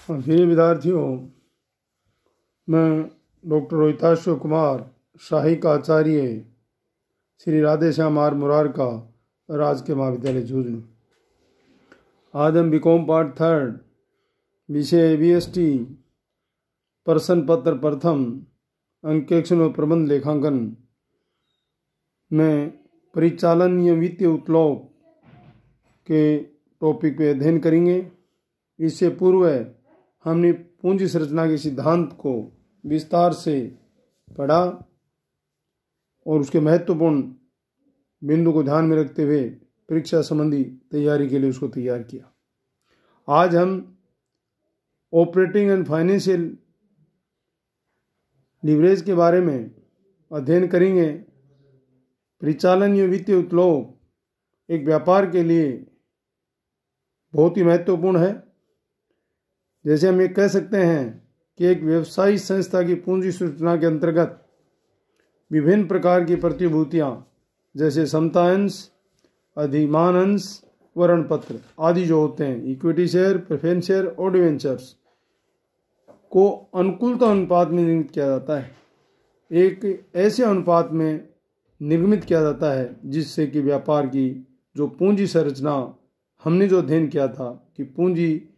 प्रिय विद्यार्थियों, मैं डॉक्टर रोहिताश्व कुमार, सहायक आचार्य श्री राधेश्याम आर मुरार का राजकीय महाविद्यालय झुंझुनू। आज हम बीकॉम पार्ट 3 विषय ABST प्रश्न पत्र प्रथम अंकेक्षण और प्रबंध लेखांकन में परिचालन या वित्तीय उत्तोलन के टॉपिक पे अध्ययन करेंगे। इससे पूर्व हमने पूंजी संरचना के सिद्धांत को विस्तार से पढ़ा और उसके महत्वपूर्ण बिंदु को ध्यान में रखते हुए परीक्षा संबंधी तैयारी के लिए उसको तैयार किया। आज हम ऑपरेटिंग एंड फाइनेंशियल लीवरेज के बारे में अध्ययन करेंगे। परिचालन या वित्तीय उत्तोलन एक व्यापार के लिए बहुत ही महत्वपूर्ण है। जैसे हम ये कह सकते हैं कि एक व्यवसायिक संस्था की पूंजी संरचना के अंतर्गत विभिन्न प्रकार की प्रतिभूतियां जैसे समता अंश, अधिमान अंश, ऋण पत्र आदि जो होते हैं, इक्विटी शेयर, प्रेफरेंस शेयर और डिवेंचर्स को अनुकूलता अनुपात में निर्मित किया जाता है। एक ऐसे अनुपात में निर्मित किया जाता है जिससे कि व्यापार की जो पूंजी संरचना हमने जो अध्ययन किया था कि पूंजी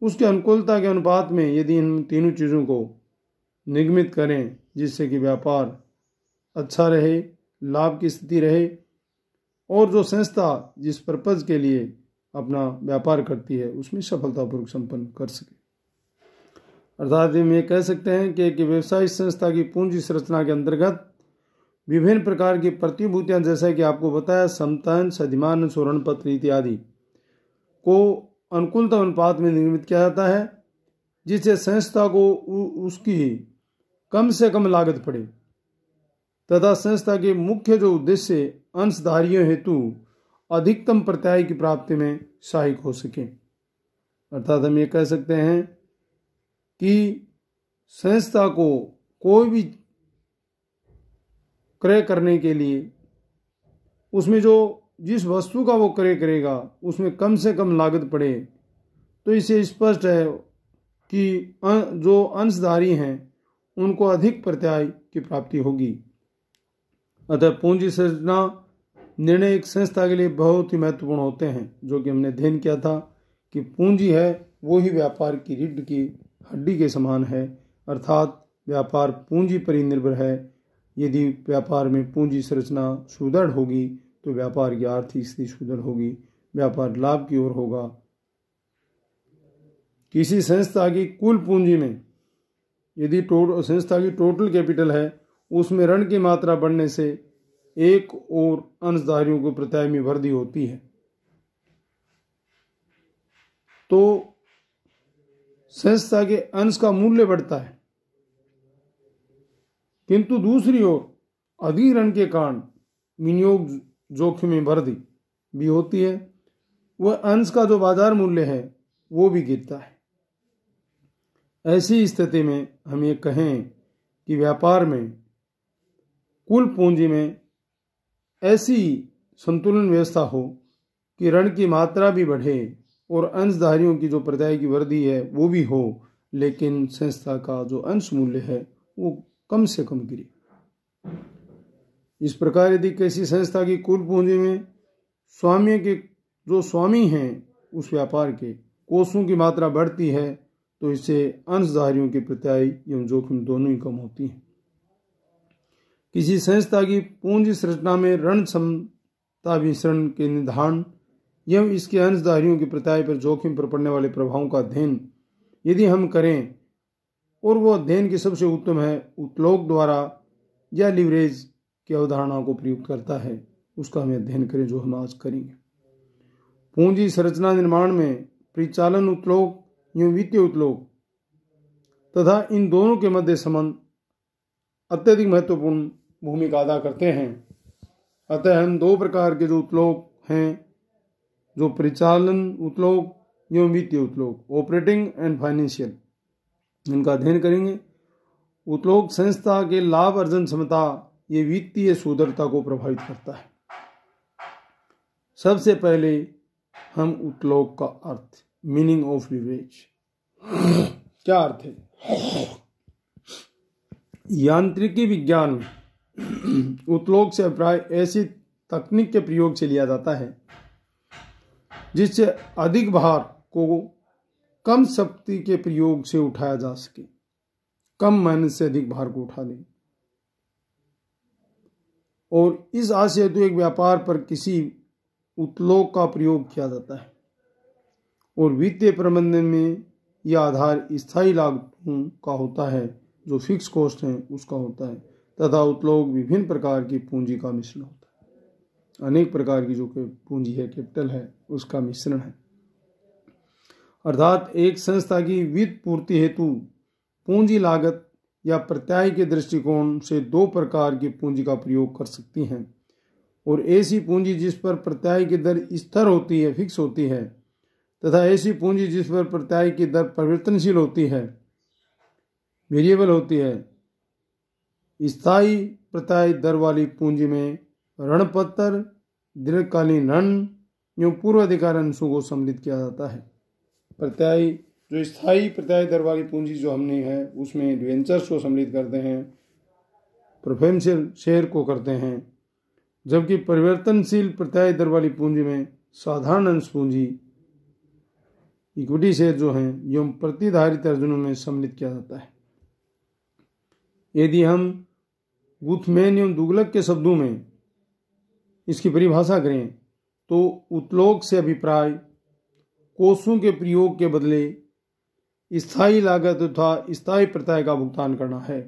उसके अनुकूलता के अनुपात में यदि इन तीनों चीज़ों को निगमित करें जिससे कि व्यापार अच्छा रहे, लाभ की स्थिति रहे और जो संस्था जिस पर्पज़ के लिए अपना व्यापार करती है उसमें सफलतापूर्वक संपन्न कर सके। अर्थात हम ये कह सकते हैं कि एक व्यवसायिक संस्था की पूंजी संरचना के अंतर्गत विभिन्न प्रकार की प्रतिभूतियां जैसा कि आपको बताया समता अंश, अधिमान अंश और ऋण पत्र इत्यादि को अनुकूलता अनुपात में निर्मित किया जाता है जिससे संस्था को उसकी कम से कम लागत पड़े तथा संस्था के मुख्य जो उद्देश्य अंशधारियों हेतु अधिकतम प्रत्याय की प्राप्ति में सहायक हो सके। अर्थात हम ये कह सकते हैं कि संस्था को कोई भी क्रय करने के लिए उसमें जो जिस वस्तु का वो क्रय करेगा उसमें कम से कम लागत पड़े, तो इससे स्पष्ट है कि जो अंशधारी हैं उनको अधिक प्रत्याय की प्राप्ति होगी। अतः पूंजी संरचना निर्णय एक संस्था के लिए बहुत ही महत्वपूर्ण होते हैं, जो कि हमने अध्ययन किया था कि पूंजी है वो ही व्यापार की रीढ़ की हड्डी के समान है। अर्थात व्यापार पूंजी पर ही निर्भर है। यदि व्यापार में पूंजी संरचना सुदृढ़ होगी तो व्यापार की आर्थिक स्थिति सुदृढ़ होगी, व्यापार लाभ की ओर होगा। किसी संस्था की कुल पूंजी में यदि संस्था की टोटल कैपिटल है उसमें ऋण की मात्रा बढ़ने से एक और अंशधारियों को प्रत्याय में वृद्धि होती है तो संस्था के अंश का मूल्य बढ़ता है, किंतु दूसरी ओर अधिक ऋण के कारण विनियोग जोखिम में वृद्धि भी होती है। वह अंश का जो बाजार मूल्य है वो भी गिरता है। ऐसी स्थिति में हम ये कहें कि व्यापार में कुल पूंजी में ऐसी संतुलन व्यवस्था हो कि ऋण की मात्रा भी बढ़े और अंशधारियों की जो प्रत्याय की वृद्धि है वो भी हो, लेकिन संस्था का जो अंश मूल्य है वो कम से कम गिरे। इस प्रकार यदि किसी संस्था की कुल पूंजी में स्वामी के जो स्वामी हैं उस व्यापार के कोषों की मात्रा बढ़ती है तो इससे अंशधारियों के प्रत्याय एवं जोखिम दोनों ही कम होती हैं। किसी संस्था की पूंजी संरचना में ऋण क्षमता वितरण के निर्धारण एवं इसके अंशधारियों के प्रत्याय पर जोखिम पर पड़ने वाले प्रभावों का अध्ययन यदि हम करें और वो अध्ययन की सबसे उत्तम है उत्तोलन द्वारा या लीवरेज की अवधारणा को प्रयुक्त करता है, उसका हमें अध्ययन करें जो हम आज करेंगे। पूंजी संरचना निर्माण में परिचालन उत्तोलन एवं वित्तीय उत्तोलन तथा इन दोनों के मध्य संबंध अत्यधिक महत्वपूर्ण भूमिका अदा करते हैं। अतः हम दो प्रकार के जो उत्तोलन हैं, जो परिचालन उत्तोलन एवं वित्तीय उत्तोलन, ऑपरेटिंग एंड फाइनेंशियल, इनका अध्ययन करेंगे। उत्तोलन संस्था के लाभ अर्जन क्षमता ये वित्तीय सुदृढ़ता को प्रभावित करता है। सबसे पहले हम उत्तोलन का अर्थ, मीनिंग ऑफ लीवरेज क्या अर्थ है? यांत्रिकी विज्ञान में उत्तलोक से अभिप्राय ऐसी तकनीक के प्रयोग से लिया जाता है जिससे अधिक भार को कम शक्ति के प्रयोग से उठाया जा सके, कम मेहनत से अधिक भार को उठा ले। और इस आशय हेतु एक व्यापार पर किसी उत्तलोक का प्रयोग किया जाता है। और वित्तीय प्रबंधन में यह आधार स्थायी लागतों का होता है, जो फिक्स कॉस्ट है उसका होता है, तथा उत्तलोक विभिन्न प्रकार की पूंजी का मिश्रण होता है। अनेक प्रकार की जो पूंजी है, कैपिटल है, उसका मिश्रण है। अर्थात एक संस्था की वित्त पूर्ति हेतु पूंजी लागत या प्रत्याय के दृष्टिकोण से दो प्रकार की पूंजी का प्रयोग कर सकती हैं। और ऐसी पूंजी जिस पर प्रत्याय की दर स्थिर होती है, फिक्स होती है, तथा ऐसी पूंजी जिस पर प्रत्याय की दर परिवर्तनशील होती है, वेरिएबल होती है। स्थायी प्रत्याय दर वाली पूंजी में ऋण पत्र, दीर्घकालीन ऋण एवं पूर्वाधिकार अंशों को सम्मिलित किया जाता है। प्रत्याय जो स्थायी प्रत्याय दर वाली पूंजी जो हमने है उसमें डिवेंचर्स को सम्मिलित करते हैं, प्रेफरेंशियल शेयर को करते हैं, जबकि परिवर्तनशील प्रत्याय दर वाली पूंजी में साधारण अंश पूंजी, इक्विटी शेयर जो हैं एवं प्रतिधारित अर्जनों में सम्मिलित किया जाता है। यदि हम गुथमैन एवं दुगलक के शब्दों में इसकी परिभाषा करें तो उत्तलोक से अभिप्राय कोषों के प्रयोग के बदले स्थायी लागत तथा स्थायी प्रत्याय का भुगतान करना है।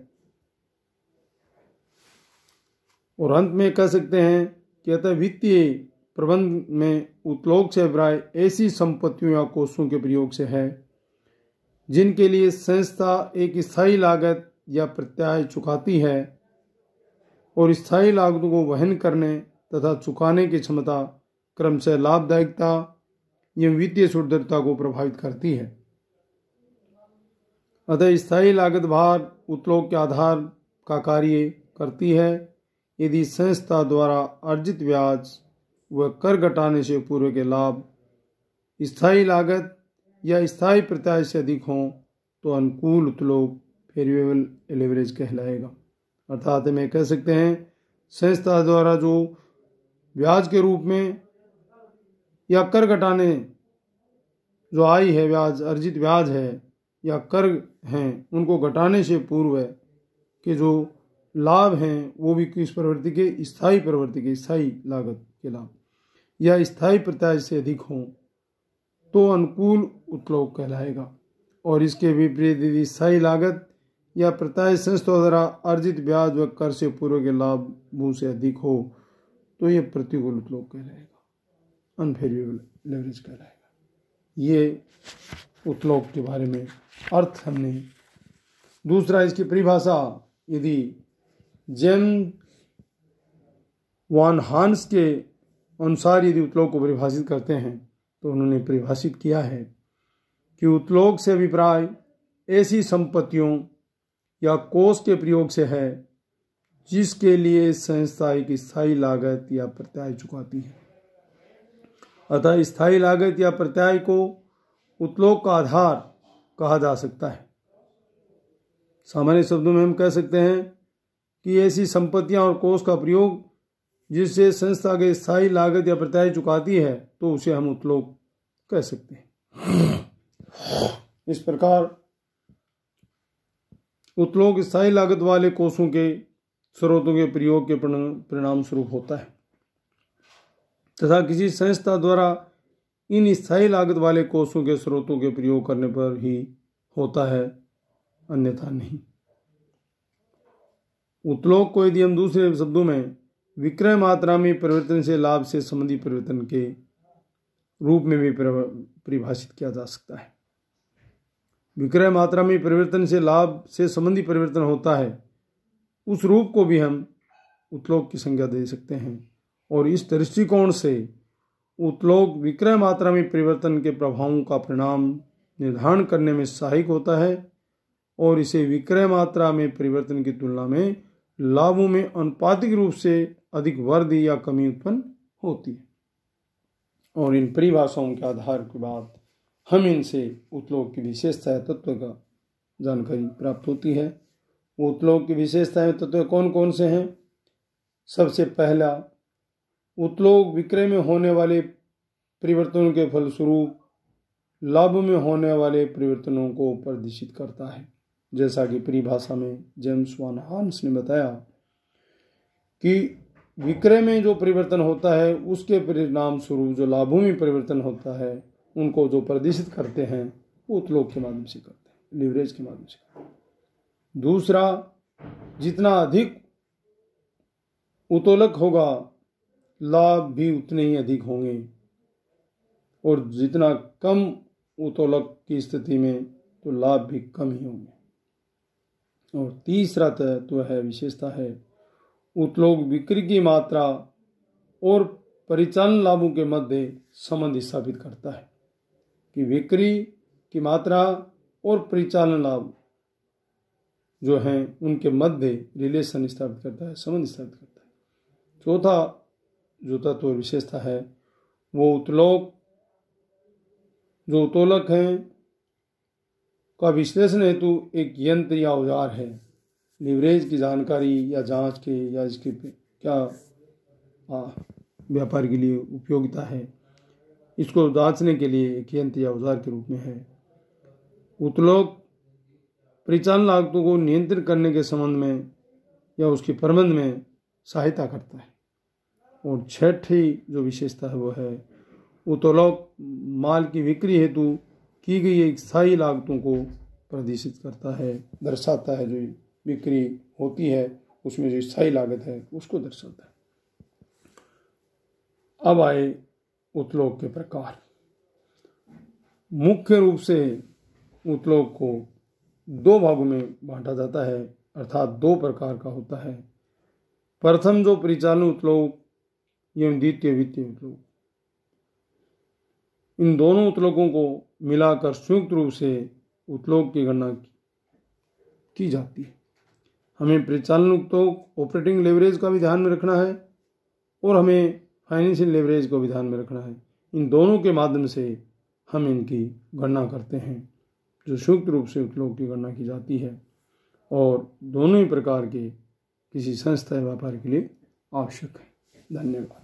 और अंत में कह सकते हैं कि अतः वित्तीय प्रबंध में उत्तलोक से अभिप्राय ऐसी संपत्तियों या कोषों के प्रयोग से है जिनके लिए संस्था एक स्थायी लागत या प्रत्याय चुकाती है और स्थायी लागतों को वहन करने तथा चुकाने की क्षमता क्रमशः लाभदायकता एवं वित्तीय शुद्धता को प्रभावित करती है। अतः स्थायी लागत भार उत्तलोक के आधार का कार्य करती है। यदि संस्था द्वारा अर्जित ब्याज व कर घटाने से पूर्व के लाभ स्थायी लागत या स्थायी प्रत्याय से अधिक हों तो अनुकूल उत्तलोक फेवरेबल लेवरेज कहलाएगा। अर्थात में कह सकते हैं संस्था द्वारा जो ब्याज के रूप में या कर घटाने जो आई है, ब्याज अर्जित ब्याज है या कर हैं, उनको घटाने से पूर्व के जो लाभ हैं वो भी किस प्रवृत्ति के, स्थायी प्रवृत्ति के, स्थायी लागत के लाभ या स्थायी प्रत्याय से अधिक हों तो अनुकूल उत्तलोक कहलाएगा। और इसके विपरीत यदि स्थायी लागत या प्रत्याय संस्था द्वारा अर्जित ब्याज व कर से पूर्व के लाभों से अधिक हो तो यह प्रतिकूल उत्तलोक कहलाएगा, अनफेवरेबल लेवरेज कहलाएगा। ये उत्तलोक के बारे में अर्थ हमने। दूसरा इसकी परिभाषा यदि जेम्स वान हांस के अनुसार यदि उत्तलोक को परिभाषित करते हैं तो उन्होंने परिभाषित किया है कि उत्तलोक से अभिप्राय ऐसी संपत्तियों या कोष के प्रयोग से है जिसके लिए संस्था एक स्थायी लागत या प्रत्याय चुकाती है। अतः स्थायी लागत या प्रत्याय को उत्तलोक का आधार कहा जा सकता है। सामान्य शब्दों में हम कह सकते हैं कि ऐसी संपत्तियां और कोष का प्रयोग जिससे संस्था के स्थायी लागत या प्रत्याय चुकाती है तो उसे हम उत्तलोक कह सकते हैं। इस प्रकार उत्तलोक स्थायी लागत वाले कोषों के स्रोतों के प्रयोग के परिणाम स्वरूप होता है तथा किसी संस्था द्वारा इन स्थायी लागत वाले कोषों के स्रोतों के प्रयोग करने पर ही होता है, अन्यथा नहीं। उत्तलोक को यदि हम दूसरे शब्दों में विक्रय मात्रा में परिवर्तन से लाभ से संबंधी परिवर्तन के रूप में भी परिभाषित किया जा सकता है। विक्रय मात्रा में परिवर्तन से लाभ से संबंधी परिवर्तन होता है, उस रूप को भी हम उत्तलोक की संज्ञा दे सकते हैं। और इस दृष्टिकोण से उत्तलोक विक्रय मात्रा में परिवर्तन के प्रभावों का परिणाम निर्धारण करने में सहायक होता है और इसे विक्रय मात्रा में परिवर्तन की तुलना में लाभों में अनुपातिक रूप से अधिक वृद्धि या कमी उत्पन्न होती है। और इन परिभाषाओं के आधार के बाद हम इनसे उतलोक की विशेषता तत्व का जानकारी प्राप्त होती है। उतलोक की विशेषताएं तत्व कौन कौन से हैं? सबसे पहला, उतलोक विक्रय में होने वाले परिवर्तनों के फलस्वरूप लाभ में होने वाले परिवर्तनों को प्रदर्शित करता है। जैसा कि परिभाषा में जेम्स वान हांस ने बताया कि विक्रय में जो परिवर्तन होता है उसके परिणाम स्वरूप जो लाभों में परिवर्तन होता है उनको जो प्रदर्शित करते हैं वो उतलोक के माध्यम से करते हैं, लीवरेज के माध्यम से करते हैं। दूसरा, जितना अधिक उतोलक होगा लाभ भी उतने ही अधिक होंगे, और जितना कम उतोलक की स्थिति में तो लाभ भी कम ही होंगे। और तीसरा तत्व है, विशेषता है, उतलोक बिक्री की मात्रा और परिचालन लाभों के मध्य संबंध स्थापित करता है कि बिक्री की मात्रा और परिचालन लाभ जो हैं उनके मध्य रिलेशन स्थापित करता है, संबंध स्थापित करता है। चौथा जो तत्व विशेषता है वो उतलोक जो उतोलक हैं का विश्लेषण हेतु एक यंत्र या औजार है। लीवरेज की जानकारी या जांच के या इसके क्या व्यापार के लिए उपयोगिता है, इसको जांचने के लिए एक यंत्र या औजार के रूप में है। उतलोक परिचालन लागतों को नियंत्रित करने के संबंध में या उसके प्रबंध में सहायता करता है। और छठी जो विशेषता है वो है उतलोक माल की बिक्री हेतु की गई एक स्थायी लागतों को प्रदर्शित करता है, दर्शाता है। जो बिक्री होती है उसमें जो स्थायी लागत है उसको दर्शाता है। अब आए उतलोक के प्रकार। मुख्य रूप से उतलोक को दो भागों में बांटा जाता है, अर्थात दो प्रकार का होता है। प्रथम जो परिचालन उतलोक एवं द्वितीय वित्तीय उतलोक। इन दोनों उतलोकों को मिलाकर संयुक्त रूप से उतलोक की गणना की जाती है। हमें परिचालन उतलोक ऑपरेटिंग लेवरेज का भी ध्यान में रखना है और हमें फाइनेंशियल लेवरेज को भी ध्यान में रखना है। इन दोनों के माध्यम से हम इनकी गणना करते हैं, जो संयुक्त रूप से उतलोक की गणना की जाती है और दोनों ही प्रकार के किसी संस्था या व्यापार के लिए आवश्यक है। धन्यवाद।